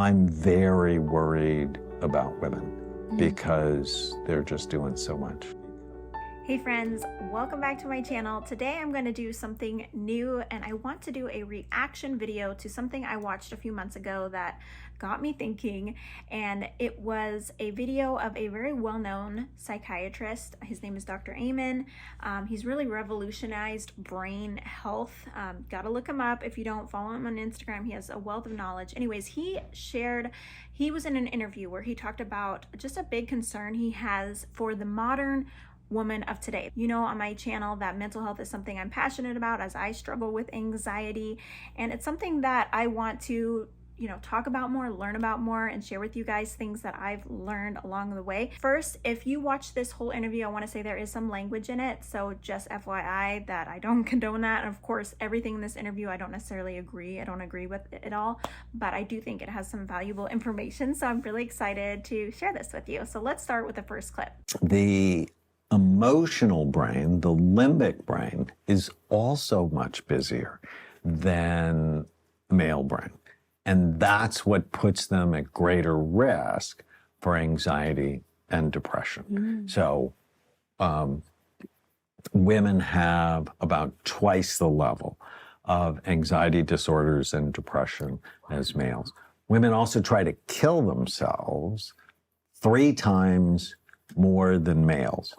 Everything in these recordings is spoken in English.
I'm very worried about women because they're just doing so much. Hey friends, welcome back to my channel. Today I'm going to do something new, and I want to do a reaction video to something I watched a few months ago that got me thinking, and it was a video of a very well-known psychiatrist. His name is Dr. Amen. He's really revolutionized brain health. Gotta look him up. If you don't follow him on Instagram, he has a wealth of knowledge. Anyways, he was in an interview where he talked about just a big concern he has for the modern woman of today. You know, on my channel that mental health is something I'm passionate about, as I struggle with anxiety, and it's something that I want to talk about more, learn about more, and share with you guys things that I've learned along the way. First, if you watch this whole interview, I want to say there is some language in it, so just FYI that I don't condone that. And of course, everything in this interview I don't necessarily agree. I don't agree with it all, but I do think it has some valuable information, so I'm really excited to share this with you. So let's start with the first clip. The emotional brain, the limbic brain, is also much busier than the male brain. And that's what puts them at greater risk for anxiety and depression. So women have about twice the level of anxiety disorders and depression as males. Women also try to kill themselves 3 times more than males.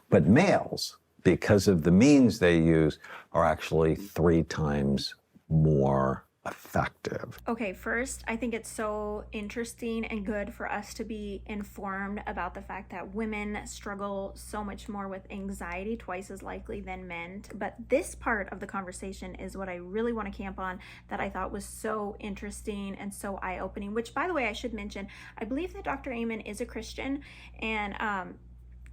But males, because of the means they use, are actually 3 times more effective. Okay, first, I think it's so interesting and good for us to be informed about the fact that women struggle so much more with anxiety, twice as likely than men. But this part of the conversation is what I really want to camp on, that I thought was so interesting and so eye-opening, which, by the way, I should mention, I believe that Dr. Amen is a Christian, and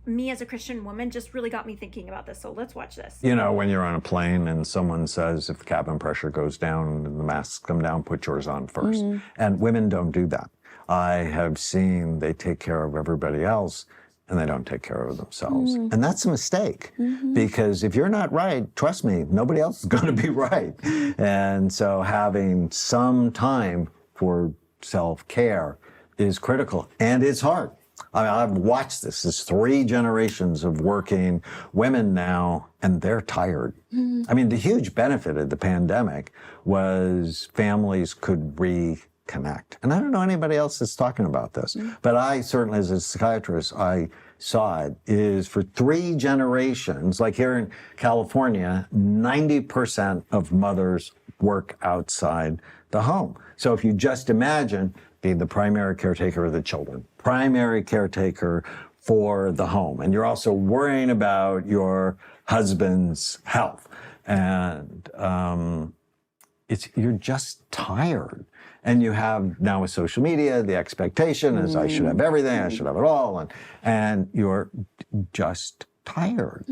me as a Christian woman just really got me thinking about this. So let's watch this. You know, when you're on a plane and someone says, if the cabin pressure goes down and the masks come down, put yours on first. And women don't do that. I have seen they take care of everybody else and they don't take care of themselves. And that's a mistake, because if you're not right, trust me, nobody else is going to be right. And so having some time for self-care is critical, and it's hard. I mean, I've watched this. There's 3 generations of working women now, and they're tired. I mean, the huge benefit of the pandemic was families could reconnect. And I don't know anybody else that's talking about this, but I certainly, as a psychiatrist, I saw it, is for 3 generations, like here in California, 90% of mothers work outside the home. So if you just imagine being the primary caretaker of the children, primary caretaker for the home, and you're also worrying about your husband's health, and you're just tired. And you have now with social media, the expectation is I should have everything, I should have it all, and you're just tired.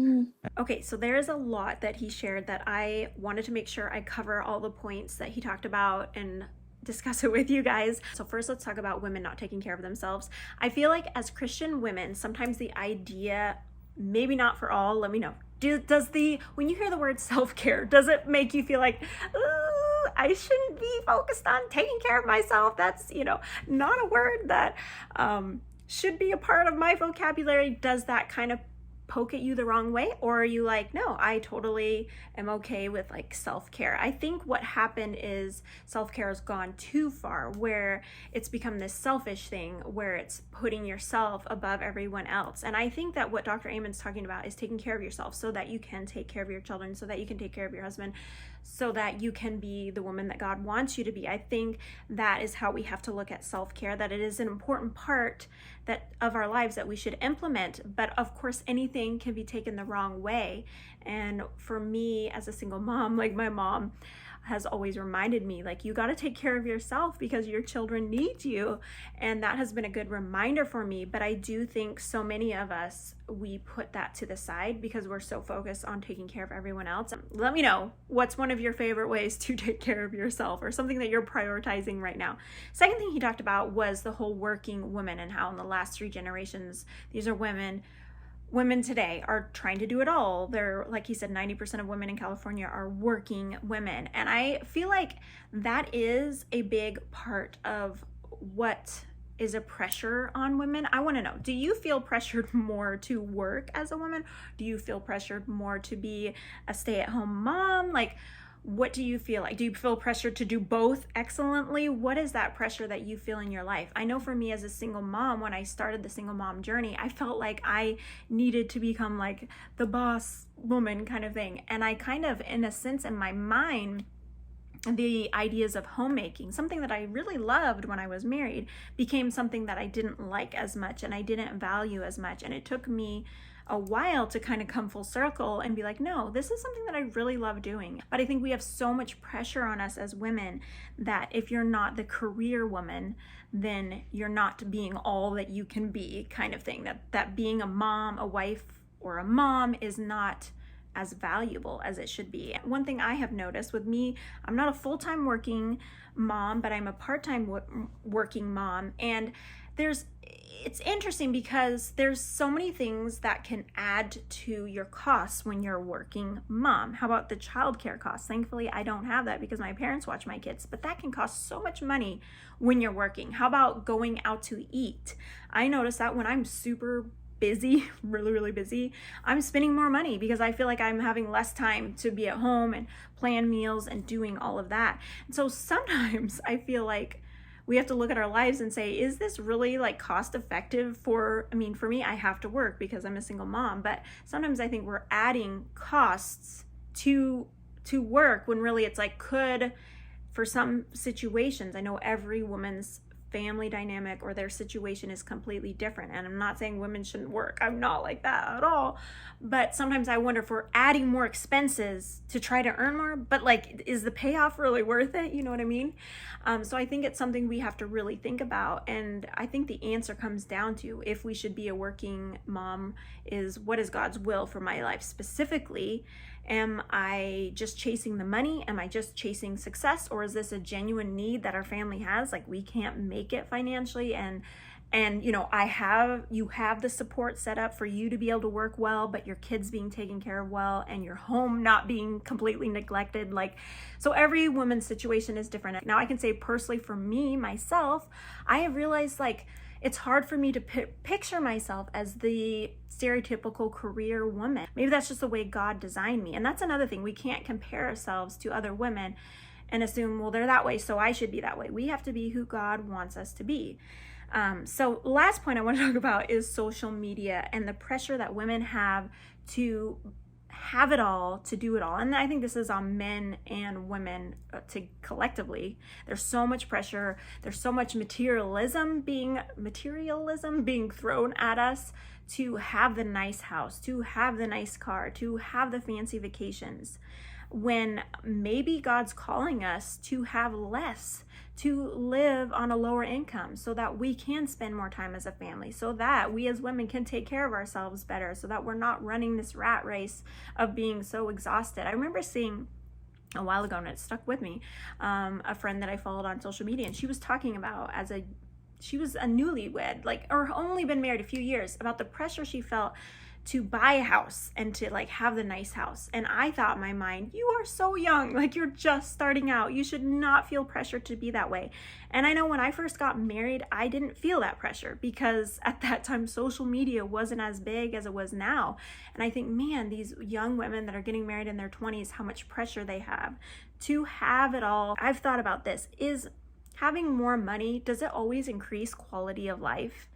Okay, so there is a lot that he shared that I wanted to make sure I cover all the points that he talked about and discuss it with you guys. So first, let's talk about women not taking care of themselves. I feel like as Christian women, sometimes the idea, maybe not for all, let me know, when you hear the word self-care, does it make you feel like, I shouldn't be focused on taking care of myself? That's, not a word that should be a part of my vocabulary. Does that kind of poke at you the wrong way? Or are you like, no, I totally am okay with like self-care? I think what happened is self-care has gone too far, where it's become this selfish thing where it's putting yourself above everyone else. And I think that what Dr. Amen's talking about is taking care of yourself so that you can take care of your children, so that you can take care of your husband, so that you can be the woman that God wants you to be. I think that is how we have to look at self-care, that it is an important part of our lives that we should implement. But of course, anything can be taken the wrong way. And for me as a single mom, like my mom has always reminded me, like, you got to take care of yourself because your children need you. And that has been a good reminder for me. But I do think so many of us, we put that to the side because we're so focused on taking care of everyone else. Let me know, what's one of your favorite ways to take care of yourself, or something that you're prioritizing right now? Second thing he talked about was the whole working woman, and how in the last 3 generations, these are women today are trying to do it all. They're, like he said, 90% of women in California are working women. And I feel like that is a big part of what is a pressure on women. I want to know, do you feel pressured more to work as a woman? Do you feel pressured more to be a stay-at-home mom? Like, what do you feel like? Do you feel pressured to do both excellently? What is that pressure that you feel in your life? I know for me as a single mom, when I started the single mom journey, I felt like I needed to become like the boss woman kind of thing. And I kind of, in a sense, in my mind, the ideas of homemaking, something that I really loved when I was married, became something that I didn't like as much and I didn't value as much. And it took me a while to kind of come full circle and be like, no, this is something that I really love doing. But I think we have so much pressure on us as women that if you're not the career woman, then you're not being all that you can be, kind of thing. That being a mom, a wife, or a mom is not as valuable as it should be. One thing I have noticed with me, I'm not a full-time working mom, but I'm a part-time working mom. And it's interesting because there's so many things that can add to your costs when you're a working mom. How about the childcare costs? Thankfully, I don't have that because my parents watch my kids, but that can cost so much money when you're working. How about going out to eat? I notice that when I'm super busy, really busy, I'm spending more money because I feel like I'm having less time to be at home and plan meals and doing all of that. And so sometimes I feel like we have to look at our lives and say, is this really like cost effective for me, I have to work because I'm a single mom, but sometimes I think we're adding costs to work when really it's like, could, for some situations, I know every woman's family dynamic or their situation is completely different. And I'm not saying women shouldn't work. I'm not like that at all. But sometimes I wonder if we're adding more expenses to try to earn more, but like, is the payoff really worth it? You know what I mean? So I think it's something we have to really think about. And I think the answer comes down to if we should be a working mom is, what is God's will for my life specifically? Am I just chasing the money? Am I just chasing success? Or is this a genuine need that our family has? Like, we can't make it financially, and you know, you have the support set up for you to be able to work well, but your kids being taken care of well and your home not being completely neglected. Like, so every woman's situation is different. Now I can say personally for me, myself, I have realized like it's hard for me to picture myself as the stereotypical career woman. Maybe that's just the way God designed me. And that's another thing. We can't compare ourselves to other women and assume, well, they're that way, so I should be that way. We have to be who God wants us to be. So last point I want to talk about is social media and the pressure that women have to have it all, to do it all. And I think this is on men and women to collectively. There's so much pressure. There's so much materialism being thrown at us to have the nice house, to have the nice car, to have the fancy vacations, when maybe God's calling us to have less, to live on a lower income so that we can spend more time as a family, so that we as women can take care of ourselves better, so that we're not running this rat race of being so exhausted. I remember seeing a while ago, and it stuck with me, a friend that I followed on social media, and she was talking about she was a newlywed, like, or only been married a few years, about the pressure she felt to buy a house and to like have the nice house. And I thought in my mind, you are so young, like you're just starting out. You should not feel pressure to be that way. And I know when I first got married, I didn't feel that pressure because at that time, social media wasn't as big as it was now. And I think, man, these young women that are getting married in their 20s, how much pressure they have to have it all. I've thought about this. Is having more money, does it always increase quality of life?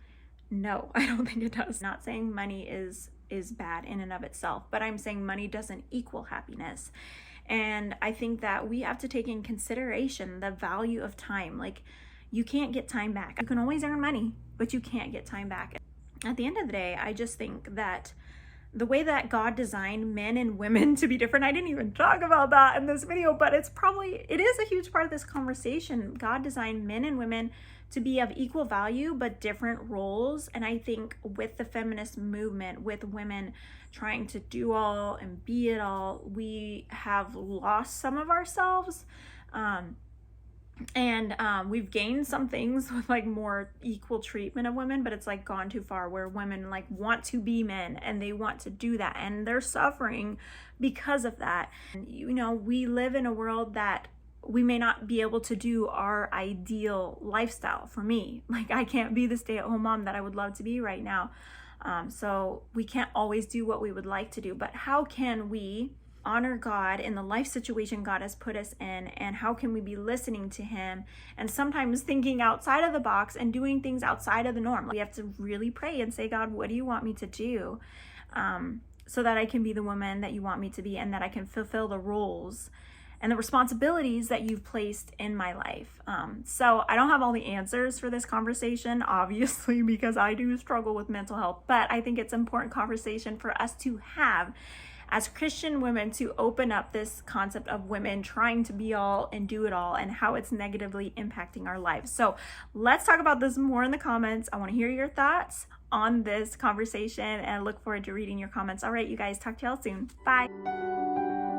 No, I don't think it does. Not saying money is bad in and of itself, but I'm saying money doesn't equal happiness. And I think that we have to take in consideration the value of time. Like, you can't get time back. You can always earn money, but you can't get time back. At the end of the day, I just think that the way that God designed men and women to be different, I didn't even talk about that in this video, but it is a huge part of this conversation. God designed men and women to be of equal value, but different roles. And I think with the feminist movement, with women trying to do all and be it all, we have lost some of ourselves. And we've gained some things with like more equal treatment of women, but it's like gone too far where women like want to be men and they want to do that and they're suffering because of that. And, you know, we live in a world that we may not be able to do our ideal lifestyle. For me, like, I can't be the stay-at-home mom that I would love to be right now. So we can't always do what we would like to do, but how can we honor God in the life situation God has put us in, and how can we be listening to him and sometimes thinking outside of the box and doing things outside of the norm? We have to really pray and say, God, what do you want me to do, so that I can be the woman that you want me to be, and that I can fulfill the roles and the responsibilities that you've placed in my life. So I don't have all the answers for this conversation, obviously, because I do struggle with mental health, but I think it's an important conversation for us to have as Christian women, to open up this concept of women trying to be all and do it all, and how it's negatively impacting our lives. So let's talk about this more in the comments. I want to hear your thoughts on this conversation, and I look forward to reading your comments. All right, you guys, talk to y'all soon. Bye.